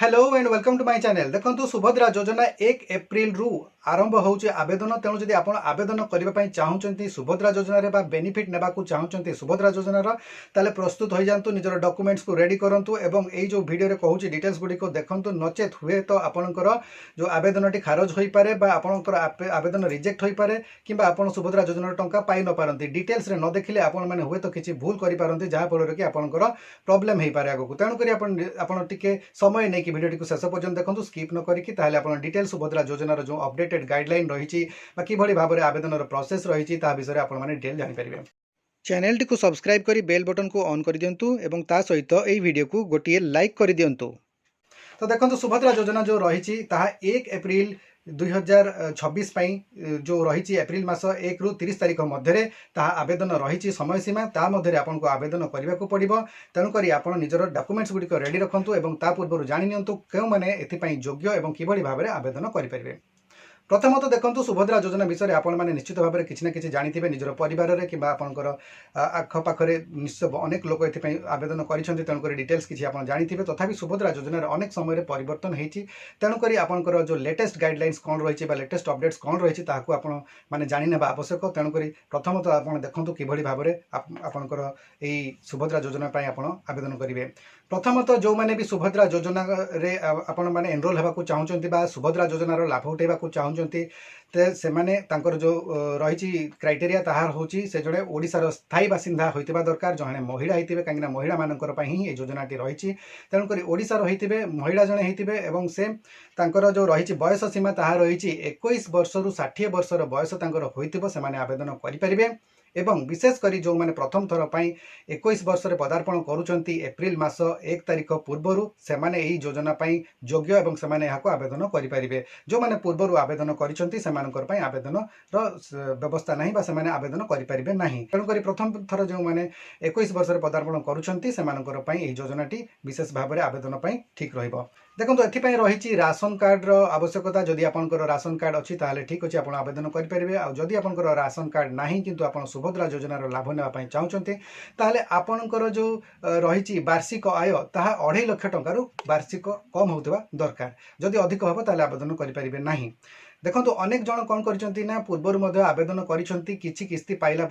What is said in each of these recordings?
Hello and welcome to my channel. देखो सुभद्रा योजना 1 April रु आरंभ होउचे आवेदन। तेणु जदि आपण आवेदन करने चाहूँगी सुभद्रा योजन बेनिफिट नेबा चाहूँगी सुभद्रा योजनार ताले प्रस्तुत हो जातु निजर डॉक्यूमेंट्स को रेडी करूँ एवं यही जो वीडियो कहूँ डिटेल्स गुड़ी को देखूँ नचेत हुए तो आपणकर जो आवेदन टी खारज हो पारे आपणकर आवेदन रिजेक्ट हो पारे कि आप सुभद्रा योजनार टंका पाई न पारती डिटेल्स रे न देखिले आपण मैंने हुए तो किसी भूल करें जहाँफल कि आपणकर प्रोब्लेम हो पारे आगक। तेणुक आप समय नहीं कि वीडियो को शेष पर्यंत देखो स्किप न करी डिटेल सुभद्रा योजनार जो अपडेटेड गाइडलाइन रही कि भाव में आवेदन प्रोसेस रही विषय आप डिटेल जानीपर। चैनल टी को सब्सक्राइब करी बेल बटन को ऑन कर दिंतु एवं ता सहित यही वीडियो को गोटे लाइक कर दिंतु। तो देखो सुभद्रा योजना जो रही 1 एप्रिल 2026 जो रही एप्रिल मास 1 रु 30 तारीख मध्य आवेदन रही समय सीमा ता मध्य आपको आवेदन करने को पड़ो। तेणुक आप निजर डॉक्यूमेंट्स गुड़िक रेडी रखुँ और ता पूर्व जानी क्यों मैंने एथपाई योग्य और किभली भाव में आवेदन करेंगे। प्रथमत देखो सुभद्रा योजना विषय आपण मैंने निश्चित भाव में किसी ना कि जानी निजर परिवार में कि आपंकर आखपाखे निश्चय अनेक लोक ये आवेदन कर तेणुक डिटेल्स किसी आप जानी तथापि सुभद्रा योजन अनेक समय परिवर्तन होती तेणुक आपंकर जो लेटेस्ट गाइडलाइंस कौन रही लेटेस्ट अपडेट्स कौन रही मैंने जाने आवश्यक। तेणुक प्रथमत आप देखो किभली भाव में आपंकर यही सुभद्रा योजना आप आवेदन करेंगे। प्रथमत जो मैंने भी सुभद्रा योजना रे आपण मैंने एनरोल होगा चाहूँगी सुभद्रा योजनार लाभ उठा चाहूँगी से माने तांकर जो रही क्राइटेरिया ताहार होची से जड़े ओडिशार स्थायी बासिंदा होइतिबा दरकार जणे महिला होइतिबे कहीं महिला मानकर ही ये योजनाटी रही। तेणुक ओडिशार होइतिबे महिला जणे होइतिबे एवं से तांकर जो रही बयस सीमा ताहा रही 21 वर्ष रु 60 वर्षर बयस तांकर होइतिबो से माने आवेदन करिपारिबे एवं विशेषकर जो मैंने प्रथम थर पर 21 वर्ष में पदार्पण करुँच एप्रिल मास 1 तारीख पूर्वर से माने यही योजना योग्य एवं से माने यहाँ आवेदन करेंगे। जो मैंने पूर्वर आवेदन कर आवेदन व्यवस्था नहीं से माने आवेदन करेंगे ना। तेणुक प्रथम थर जो मैंने 21 वर्ष में पदार्पण करुँच योजनाटी विशेष भाव में आवेदन ठीक रहिबो। देखो एथपाई रही राशन कार्ड आवश्यकता जदि आपंकर राशन कार्ड अच्छी ताहले ठीक अच्छे आप आवेदन करेंगे। आदि आपंकर राशन कार्ड नहीं किंतु आप सुभद्रा योजनार लाभ नापी चाहूँगी ताहले आपणकर जो रही वार्षिक आय ताहा 2.5 लाख टंकार वार्षिक कम होता दरकार। जदि अधिक हम ताहले आवेदन करेंगे ना। देखो अनेक जन कौन कर पूर्वर आवेदन करी किस्ती पाइला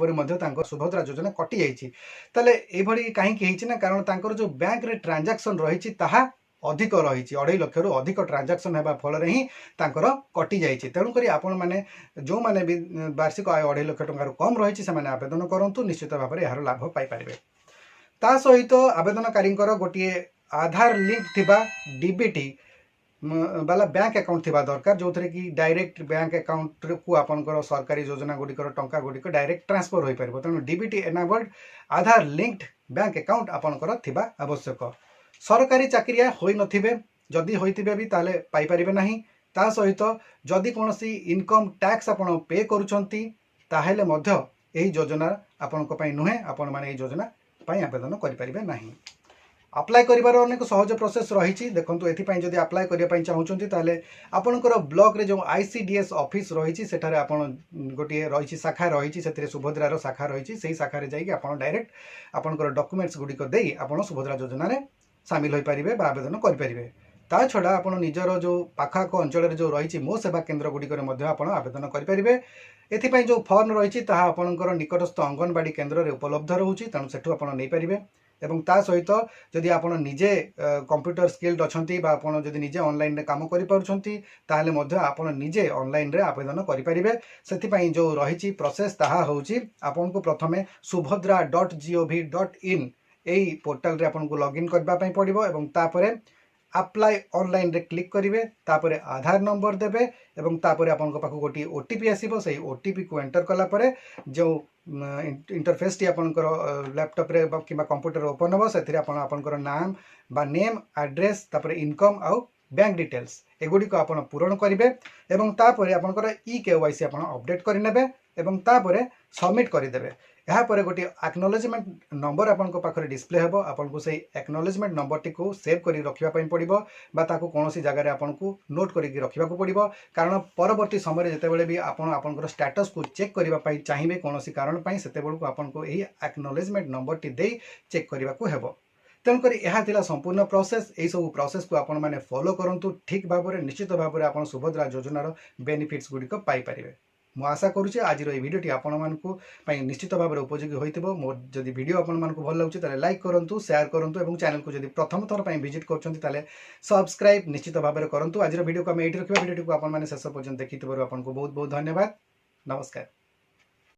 सुभद्रा योजना कटि जाइए ये कहीं ना कारण तांकर जो बैंक रे ट्रांजैक्शन रही अधिक रही 2.5 लाख रु अधिक ट्रांजैक्शन होगा फल ही तांकर कटि जाइए। तेणुक आपण मैंने जो मैंने भी वार्षिक आय 2.5 लाख टंकार कम रही से आवेदन करूँ निश्चित भाव में यार लाभ पाइपर। ता सहित आवेदनकारी गोटे आधार लिंक थिबा डीबीटी वाला बैंक अकाउंट थिबा दरकार जो थे कि डायरेक्ट बैंक अकाउंट को आपंकर सरकारी योजना गुड़िकर टंका गुड़िक डायरेक्ट ट्रांसफर हो पार। तेणु डीबीटी एनाबल्ड आधार लिंक्ड बैंक अकाउंट आपंकर थिबा आवश्यक। सरकारी चाकरिया होई नथिबे जदि होइतिबे भी ताले पाई परिबे नाही। ता सहित जदि कोनोसी इनकम टैक्स आपण पे करूछंती ताहेले मध्य एही योजना आपनक पई नुहे आपण माने एही योजना पई आवेदन करि परिबे नाही। अप्लाई करिवार अनेक सहज प्रोसेस रही। देखो एथपाई जदि अप्लाई करने चाहूँगी ताले आपणकर ब्लॉक रे जो आईसीडीएस ऑफिस रही सेठारे आपण गोटे रही शाखा रही से सुभद्रार शाखा रही से शाखा जाकि आप डायरेक्ट आपणकर डॉक्यूमेंट्स गुड़िक दे आप सुभद्रा योजना रे सामिल हो पारे आवेदन करेंगे। ता छड़ा आप निजर जो पाखाक अंचल जो रही मो सेवा केन्द्र गुड़िक आवेदन करेंगे। एथपाई जो फॉर्म रही आपणकर निकटस्थ अंगनवाड़ी केन्द्र में उपलब्ध रोचे तेणु सेठू आप नहीं पारे। एवं ता सहित जदि आप निजे कंप्यूटर स्किल्ड अच्छी जदि निजे ऑनलाइन रे काम करें आप निजे ऑनलाइन रे आवेदन करेंगे। से जो रही प्रोसेस ताहा होची आपन को प्रथमे subhadra.gov.in यही पोर्टाल रे आपन को लॉगिन करबा पड़ो एवं तापरे अप्लाई ऑनलाइन रे क्लिक करेंगे। तापरे आधार नंबर देबे एवं तापरे आपन को पाखु गोटी ओटीपी आसीबो से ओटीपी को एंटर कला परे जो इंटरफेस टी आपनकर लैपटॉप रे कि कंप्यूटर ओपन हो से आपनकर नाम बा नेम एड्रेस तापरे इनकम आउ बैंक डिटेल्स एगुड़ी को आपन पूरण करेंगे एवं तापरे आपनकर ई केवाईसी आपन अपडेट करनेबे एवं तापरे सबमिट करदेबे। यापर गोटे एक्नोलेजमेंट नंबर आपन पाखे डिस्प्ले हे आपन को से एक्नोलेजमेंट नंबर टी को सेव कर रखापी पड़ो कौन जगार आपन को नोट करके रखा पड़ो कारण परवर्ती समय जितेबाला भी आपन स्टेटस को चेक करने चाहिए कौन कारण से आपन को यही एक्नोलेजमेंट नंबर टी दे चेक करने को हेबो। तेणुक यह संपूर्ण प्रोसेस यही सब प्रोसेस को आपण मैंने फॉलो करूँ ठीक भाव में निश्चित भाव में आप सुभद्रा योजनार बेनिफिट्स गुड़िक पाइपर। मु आशा करुँचे आज भिडियोटी आपण निश्चित भाव में उपयोगी होइतिबो। मोर जदि वीडियो आपण मानकु भल लागुछि ताले लाइक करंतु, शेयर करंतु एवं चैनल को जदि प्रथम थर पई विजिट करछन्ति ताले सब्सक्राइब निश्चित भाव में करंतु। आज वीडियो को हम एठी रखिबा। वीडियो को आपण माने शेष पर्यंत देखिथिबारु आपनको बहुत बहुत धन्यवाद। नमस्कार।